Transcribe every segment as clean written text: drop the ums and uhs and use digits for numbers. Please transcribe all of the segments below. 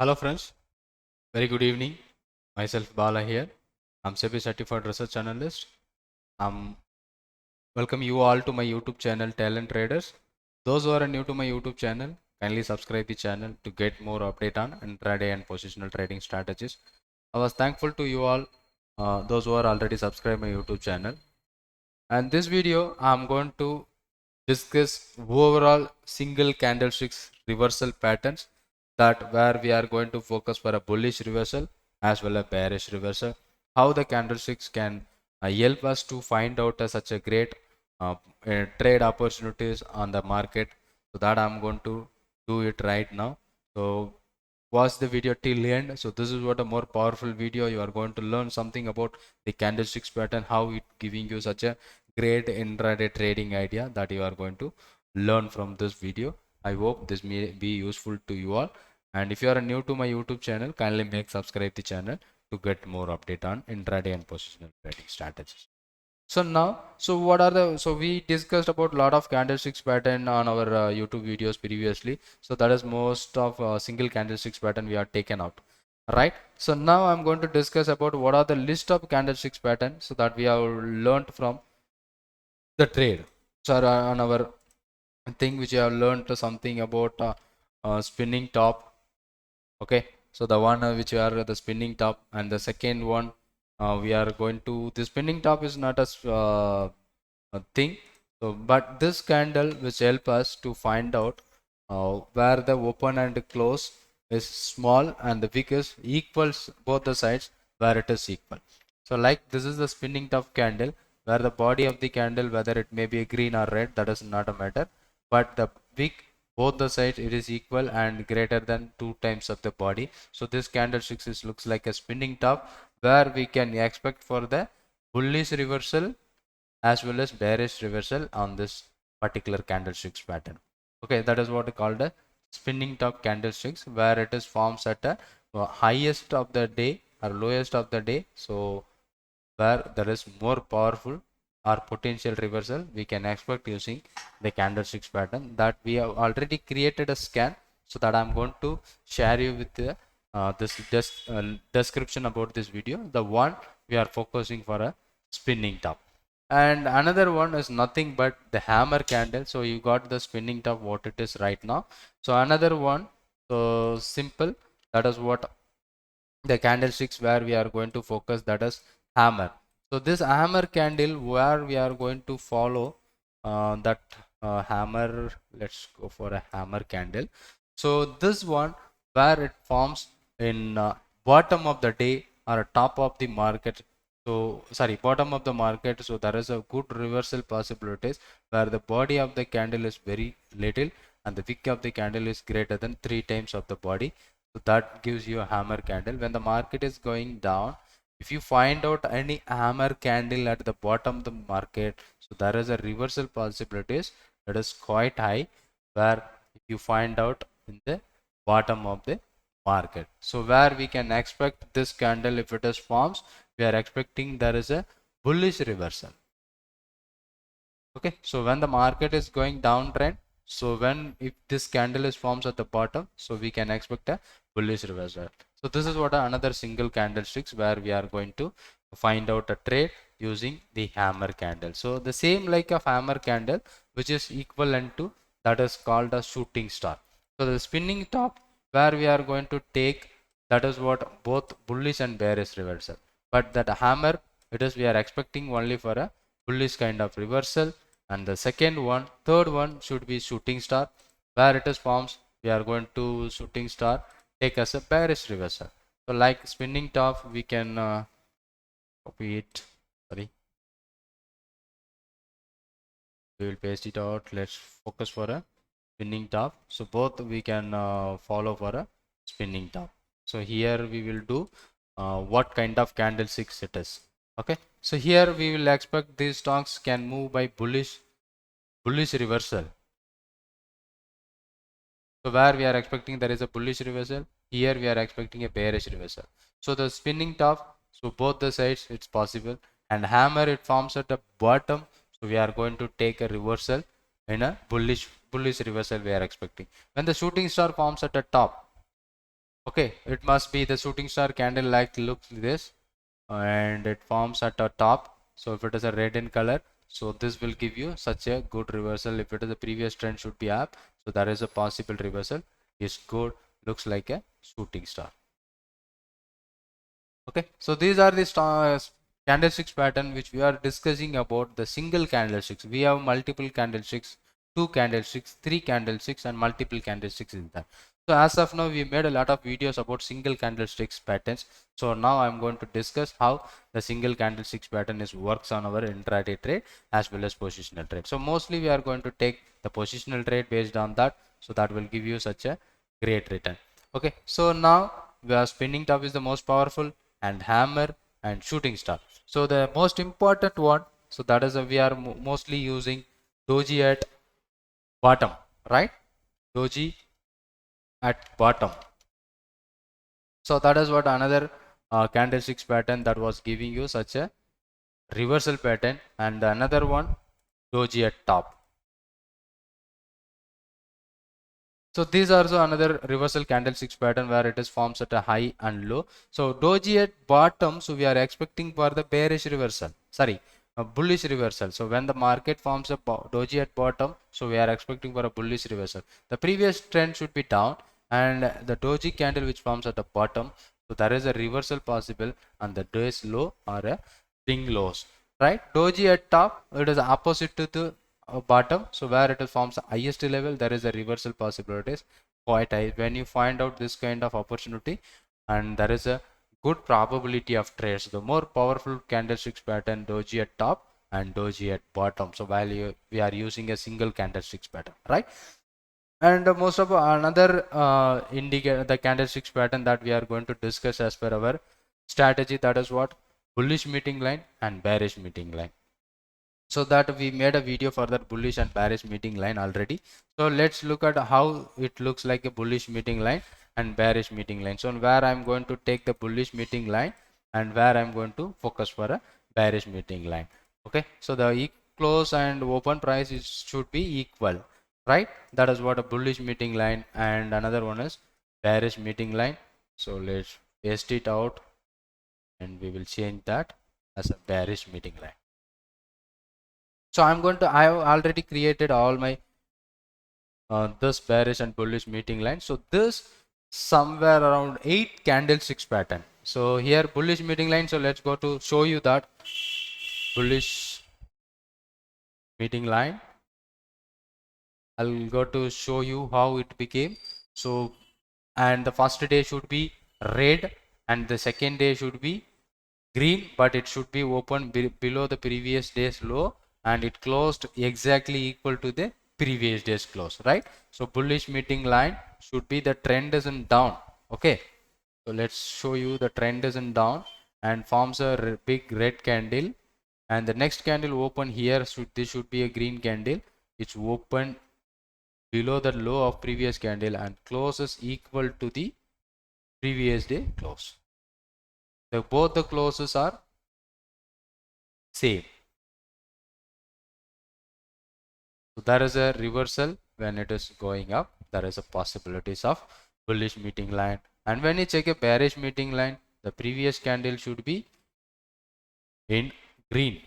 Hello friends, very good evening. Myself Bala here. I'm SEBI certified research analyst. I'm welcome you all to my YouTube channel Talent Traders. Those who are new to my YouTube channel, kindly subscribe the channel to get more update on intraday and positional trading strategies. I was thankful to you all, those who are already subscribed my YouTube channel. And this video, I'm going to discuss overall single candlesticks reversal patterns that where we are going to focus for a bullish reversal as well as bearish reversal. How the candlesticks can help us to find out such a great trade opportunities on the market. So that I'm going to do it right now. So watch the video till the end. So this is what a more powerful video. You are going to learn something about the candlesticks pattern, how it giving you such a great intraday trading idea that you are going to learn from this video. I hope this may be useful to you all. And if you are new to my YouTube channel, kindly make subscribe the channel to get more update on intraday and positional trading strategies. So now, so we discussed about a lot of candlesticks pattern on our YouTube videos previously. So that is most of single candlesticks pattern we have taken out, right? So now I'm going to discuss about what are the list of candlesticks pattern so that we have learned from the trade. So on our thing which you have learned something about spinning top. Okay, so the one which are the spinning top, and the second one we are going to the spinning top is not a thing. So but this candle which help us to find out where the open and close is small and the wick is equals both the sides where it is equal. So like this is the spinning top candle where the body of the candle, whether it may be green or red, that does not matter, but the wick both the sides it is equal and greater than 2 times of the body. So this candlestick looks like a spinning top where we can expect for the bullish reversal as well as bearish reversal on this particular candlesticks pattern. Okay, that is what we call the spinning top candlesticks, where it is forms at a highest of the day or lowest of the day. So where there is more powerful or potential reversal we can expect using the candlesticks pattern that we have already created a scan. So that I'm going to share you with the, this description about this video, the one we are focusing for a spinning top. And another one is nothing but the hammer candle. So you got the spinning top what it is right now. So another one, so simple, that is what the candlesticks where we are going to focus, that is hammer. So this hammer candle where we are going to follow that hammer, let's go for a hammer candle. So this one where it forms in bottom of the day or top of the market. So sorry, bottom of the market. So there is a good reversal possibilities where the body of the candle is very little and the wick of the candle is greater than 3 times of the body. So that gives you a hammer candle. When the market is going down, if you find out any hammer candle at the bottom of the market, so there is a reversal possibilities that is quite high, where if you find out in the bottom of the market. So where we can expect this candle, if it is forms, we are expecting there is a bullish reversal. Okay, so when the market is going downtrend, so when if this candle is forms at the bottom, so we can expect a bullish reversal. So this is what another single candlesticks where we are going to find out a trade using the hammer candle. So the same like a hammer candle which is equivalent to, that is called a shooting star. So the spinning top where we are going to take, that is what both bullish and bearish reversal. But that hammer, it is we are expecting only for a bullish kind of reversal. And the second one, third one should be shooting star, where it is forms we are going to shooting star take as a bearish reversal. So like spinning top we can copy it, sorry, we will paste it out. Let's focus for a spinning top. So both we can follow for a spinning top. So here we will do what kind of candlesticks it is. Okay, so here we will expect these stocks can move by bullish reversal. So where we are expecting there is a bullish reversal, here we are expecting a bearish reversal. So the spinning top, so both the sides it's possible, and hammer it forms at the bottom. So we are going to take a reversal in a bullish reversal we are expecting. When the shooting star forms at the top, Okay, it must be the shooting star candle like looks this, and it forms at the top. So if it is a red in color, so this will give you such a good reversal. If it is a previous trend should be up, so there is a possible reversal. Is good, looks like a shooting star. Okay, so these are the stars candlesticks pattern which we are discussing about the single candlesticks. We have multiple candlesticks, two candlesticks, three candlesticks, and multiple candlesticks in that. So as of now, we made a lot of videos about single candlesticks patterns. So now I'm going to discuss how the single candlesticks pattern is works on our intraday trade as well as positional trade. So mostly we are going to take the positional trade based on that. So that will give you such a great return. Okay, so now we are spinning top is the most powerful, and hammer and shooting star. So the most important one, so that is we are mostly using doji at bottom, right? Doji at bottom. So that is what another candlesticks pattern that was giving you such a reversal pattern, and another one doji at top. So these are also another reversal candlesticks pattern where it is forms at a high and low. So doji at bottom, so we are expecting for the bearish reversal. Sorry, a bullish reversal. So when the market forms a doji at bottom, so we are expecting for a bullish reversal. The previous trend should be down, and the doji candle which forms at the bottom, so there is a reversal possible, and the day's low or a ring lows. Right? Doji at top, it is opposite to the bottom, so where it forms the highest level, there is a reversal possibilities quite high when you find out this kind of opportunity, and there is a good probability of trades. The more powerful candlesticks pattern doji at top and doji at bottom. So while we are using a single candlesticks pattern, right? And most of another indicator, the candlesticks pattern that we are going to discuss as per our strategy, that is what bullish meeting line and bearish meeting line. So that we made a video for that bullish and bearish meeting line already. So let's look at how it looks like a bullish meeting line and bearish meeting line. So where I'm going to take the bullish meeting line and where I'm going to focus for a bearish meeting line. Okay, so the close and open price should be equal, right? That is what a bullish meeting line, and another one is bearish meeting line. So let's paste it out and we will change that as a bearish meeting line. So I have already created all my this bearish and bullish meeting line. So this somewhere around 8 candlesticks pattern. So here bullish meeting line. So let's go to show you that bullish meeting line. I'll go to show you how it became. So, and the first day should be red and the second day should be green, but it should be open below the previous day's low, and it closed exactly equal to the previous day's close, right? So bullish meeting line should be the trend is in down. Okay, so let's show you the trend is in down and forms a big red candle, and the next candle open here this should be a green candle. It's open below the low of previous candle and closes equal to the previous day close. So both the closes are same. So there is a reversal when it is going up. There is a possibilities of bullish meeting line. And when you check a bearish meeting line, the previous candle should be in green.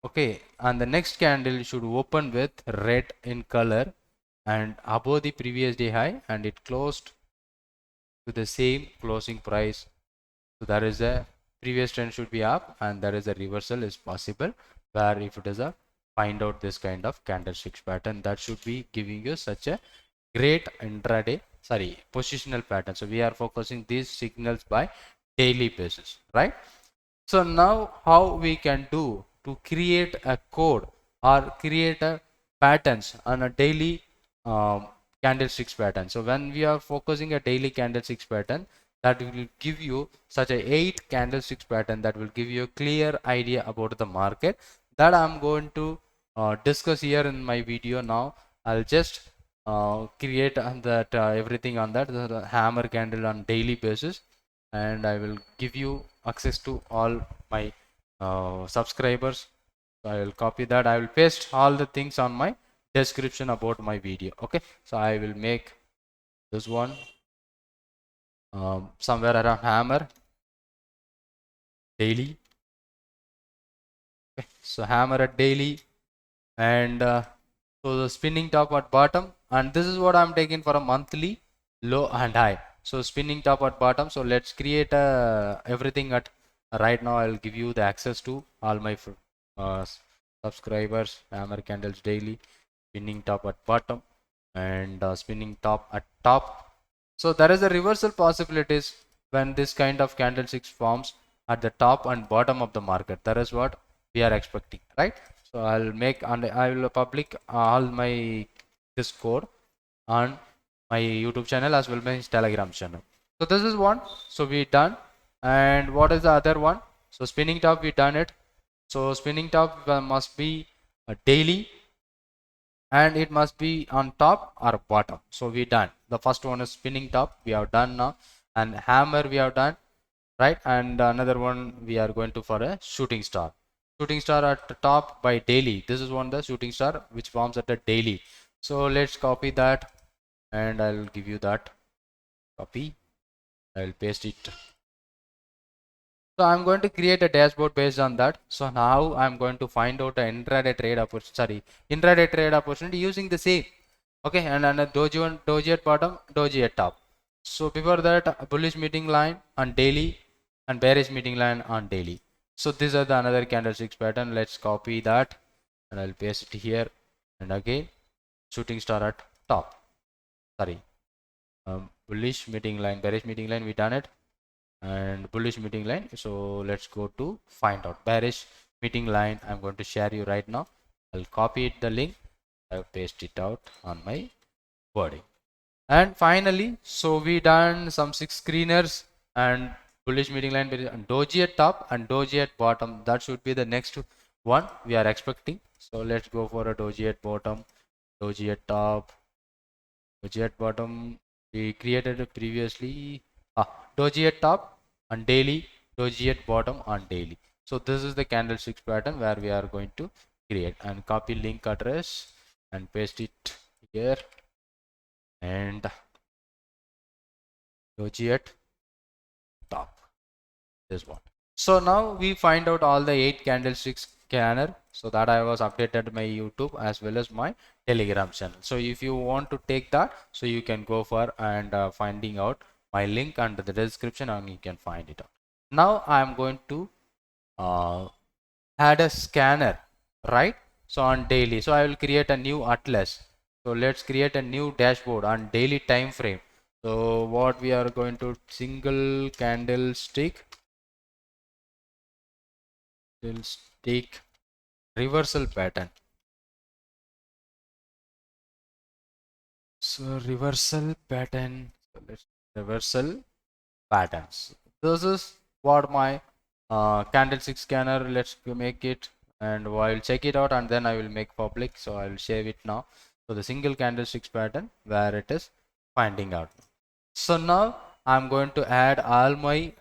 Okay, and the next candle should open with red in color and above the previous day high, and it closed to the same closing price. So there is a previous trend should be up, and there is a reversal is possible, where if it is a find out this kind of candlesticks pattern, that should be giving you such a great intraday positional pattern. So we are focusing these signals by daily basis, right? So now how we can do to create a code or create a patterns on a daily candlesticks pattern. So when we are focusing a daily candlesticks pattern, that will give you such a 8 candlesticks pattern that will give you a clear idea about the market, that I'm going to discuss here in my video. Now I'll just create on that everything on that the hammer candle on daily basis, and I will give you access to all my subscribers. So I will copy that. I will paste all the things on my description about my video. Okay, so I will make this one somewhere around hammer daily. Okay, so hammer at daily, and so the spinning top at bottom, and this is what I'm taking for a monthly low and high. So spinning top at bottom. So let's create everything at right now. I'll give you the access to all my uh, subscribers. Hammer candles daily, spinning top at bottom, and spinning top at top. So there is a reversal possibilities when this kind of candlesticks forms at the top and bottom of the market. That is what we are expecting, right? So I'll make, and I will public all my this code on my YouTube channel as well as my Telegram channel. So this is one. So we done. And what is the other one? So spinning top, we done it. So spinning top must be a daily, and it must be on top or bottom. So we done. The first one is spinning top, we have done now, and hammer we have done, right? And another one we are going to for a shooting star. Shooting star at the top by daily. This is one the shooting star which forms at a daily. So let's copy that, and I'll give you that copy. I'll paste it. So I'm going to create a dashboard based on that. So now I'm going to find out an intraday trade opportunity using the same. Okay, and a doji at bottom, doji at top. So before that, a bullish meeting line on daily and bearish meeting line on daily. So these are the another candlesticks pattern. Let's copy that, and I'll paste it here. And again, shooting star at top. Bullish meeting line, bearish meeting line, we done it, and bullish meeting line. So let's go to find out bearish meeting line. I'm going to share you right now. I'll copy it, the link. I'll paste it out on my wording. And finally, so we done some 6 screeners and bullish meeting line and doji at top and doji at bottom. That should be the next one we are expecting. So let's go for a doji at bottom, doji at top, doji at bottom. We created it previously. Doji at top and daily, doji at bottom on daily. So this is the candlesticks pattern where we are going to create, and copy link address and paste it here, and doji at top, this one. So now we find out all the 8 candlesticks scanner, so that I was updated my YouTube as well as my Telegram channel. So if you want to take that, so you can go for and finding out my link under the description, and you can find it out. Now I am going to add a scanner, right? So on daily, so I will create a new atlas. So let's create a new dashboard on daily time frame. So what we are going to single candlestick reversal pattern. So reversal pattern. So let's reversal patterns. This is what my candlestick scanner. Let's make it, and I'll check it out, and then I will make public. So I will save it now. So the single candlesticks pattern where it is finding out. So now I'm going to add all my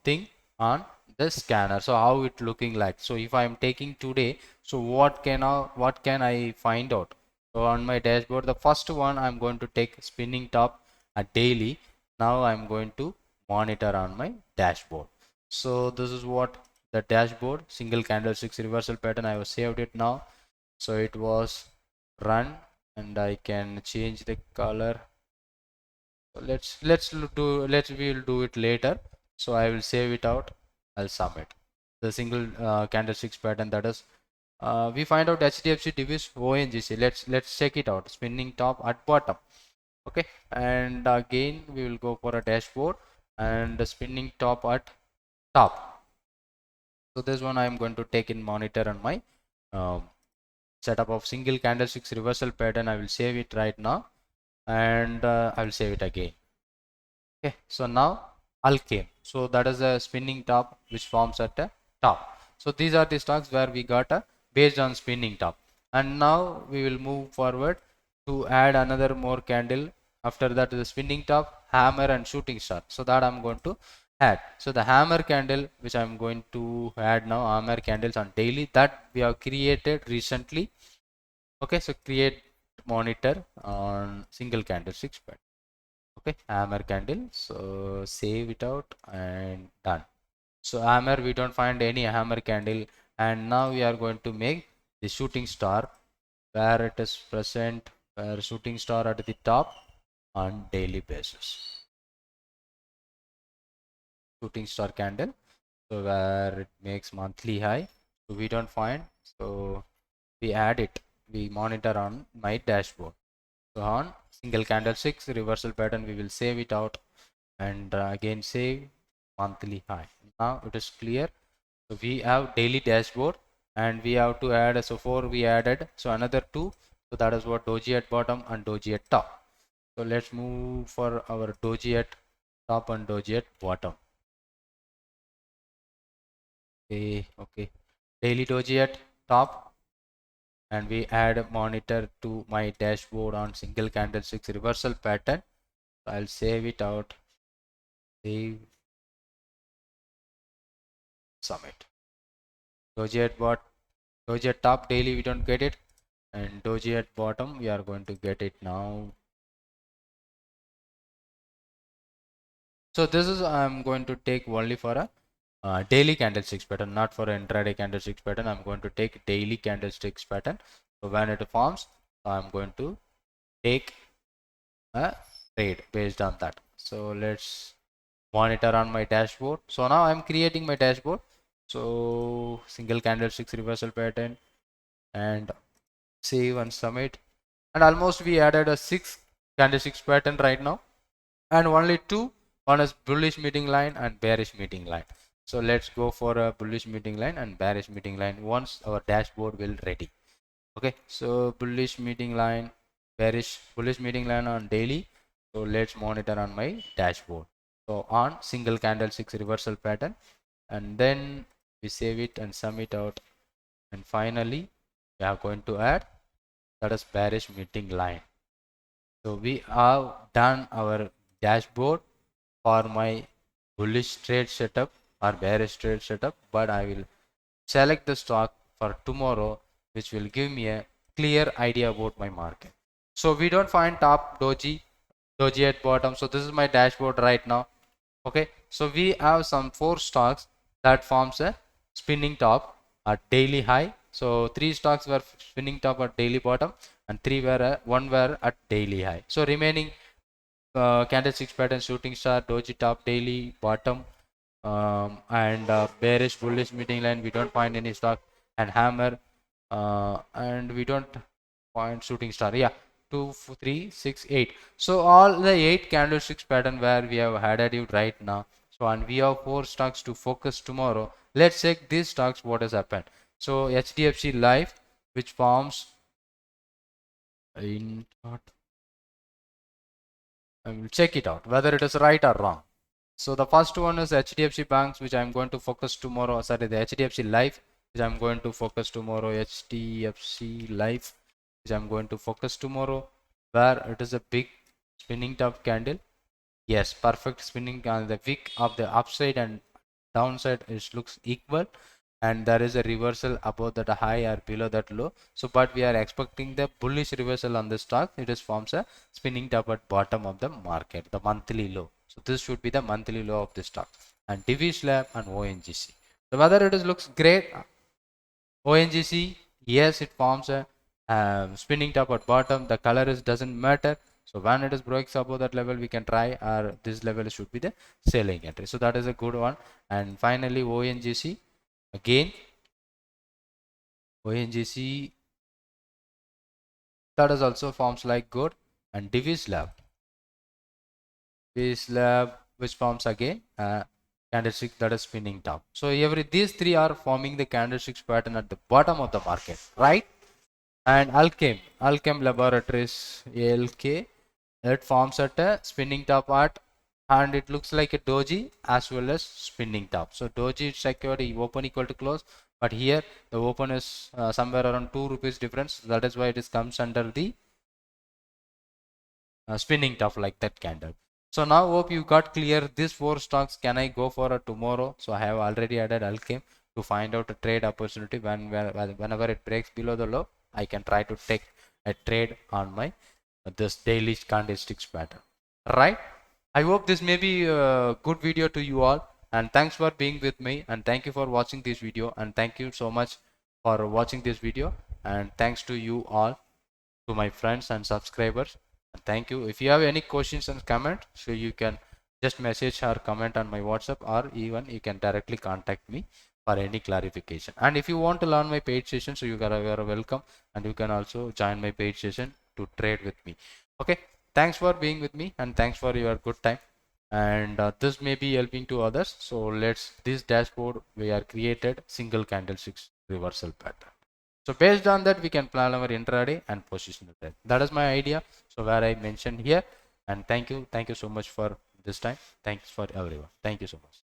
thing on the scanner. So how it looking like? So if I'm taking today, so what can I find out? So on my dashboard, the first one I'm going to take spinning top at daily. Now I'm going to monitor on my dashboard. So this is what the dashboard single candlesticks reversal pattern. I have saved it now. So it was run, and I can change the color. Let's we'll do it later. So I will save it out. I'll submit the single candlesticks pattern. That is, we find out HDFC Divis ONGC. Let's check it out. Spinning top at bottom. Okay, and again we will go for a dashboard and the spinning top at top. So this one I am going to take in monitor on my setup of single candlesticks reversal pattern. I will save it right now, and I will save it again. Okay, so now all came. So that is a spinning top which forms at the top. So these are the stocks where we got a based on spinning top. And now we will move forward to add another more candle. After that, the spinning top, hammer, and shooting star. So that I'm going to add. So the hammer candle which I'm going to add now, hammer candles on daily, that we have created recently. Okay, so create monitor on single candlesticks pattern. Okay, hammer candle. So save it out and done. So hammer, we don't find any hammer candle, and now we are going to make the shooting star where it is present, where shooting star at the top on daily basis. Shooting star candle, so where it makes monthly high, so we don't find, so we add it, we monitor on my dashboard. So on single candlesticks reversal pattern, we will save it out and again save monthly high. Now it is clear. So we have daily dashboard and we have to add, so 4 we added, so another 2, so that is what doji at bottom and doji at top. So let's move for our doji at top and doji at bottom. Okay, daily doji at top, and we add monitor to my dashboard on single candlesticks reversal pattern. So I'll save it out, save, submit. Doji at doji at top daily we don't get it, and doji at bottom we are going to get it now. So this is, I'm going to take only for a daily candlesticks pattern, not for an intraday candlesticks pattern. I'm going to take daily candlesticks pattern. So when it forms, I'm going to take a trade based on that. So let's monitor on my dashboard. So now I'm creating my dashboard. So single candlesticks reversal pattern and save and submit. And almost we added a 6 candlesticks pattern right now, and only 2. One is bullish meeting line and bearish meeting line. So let's go for a bullish meeting line and bearish meeting line once our dashboard will ready. Okay, so bullish meeting line, bearish, bullish meeting line on daily. So let's monitor on my dashboard. So on single candlesticks reversal pattern, and then we save it and sum it out, and finally we are going to add, that is bearish meeting line. So we have done our dashboard for my bullish trade setup or bearish trade setup, but I will select the stock for tomorrow, which will give me a clear idea about my market. So we don't find top doji, doji at bottom. So this is my dashboard right now. Okay, so we have some 4 stocks that forms a spinning top at daily high. So 3 stocks were spinning top at daily bottom, and 3 were 1 were at daily high. So remaining candlesticks pattern, shooting star, doji top, daily bottom, and bearish bullish meeting line, we don't find any stock, and hammer, and we don't find shooting star. Yeah, 2 3 6 8. So all the 8 candlesticks pattern where we have added it right now. So and we have 4 stocks to focus tomorrow. Let's check these stocks what has happened. So HDFC Life, which forms in, I will check it out whether it is right or wrong. So the first one is HDFC Banks, which I'm going to focus tomorrow. Sorry, the HDFC Life, which I'm going to focus tomorrow. HDFC Life, which I'm going to focus tomorrow, where it is a big spinning top candle. Yes, perfect spinning on the wick of the upside and downside. It looks equal, and there is a reversal above that high or below that low. So but we are expecting the bullish reversal on the stock. It is forms a spinning top at bottom of the market, the monthly low. So this should be the monthly low of the stock. And Divi's Lab and ONGC, so whether it is looks great. ONGC, yes, it forms a spinning top at bottom. The color is doesn't matter. So when it is breaks above that level, we can try, or this level should be the selling entry. So that is a good one. And finally ONGC, again ONGC, that is also forms like good. And Divi's Lab, which forms again candlestick that is spinning top. So these 3 are forming the candlesticks pattern at the bottom of the market, right? And Alchem Laboratories, ALK, it forms at a spinning top art, and it looks like a doji as well as spinning top. So doji is secured open equal to close, but here the open is somewhere around 2 rupees difference. That is why it is comes under the spinning top like that candle. So now hope you got clear these 4 stocks. Can I go for a tomorrow? So I have already added Alchem to find out a trade opportunity. Whenever it breaks below the low, I can try to take a trade on my this daily candlesticks pattern, right? I hope this may be a good video to you all, and thanks for being with me, and thank you for watching this video, and thank you so much for watching this video, and thanks to you all, to my friends and subscribers. And thank you. If you have any questions and comment, so you can just message or comment on my WhatsApp, or even you can directly contact me for any clarification. And if you want to learn my paid session, so you are welcome, and you can also join my paid session to trade with me. Okay, thanks for being with me, and thanks for your good time. And this may be helping to others. So let's, this dashboard we are created single candlesticks reversal pattern. So based on that, we can plan our intraday and positional trade. That is my idea. So where I mentioned here. And thank you so much for this time. Thanks for everyone. Thank you so much.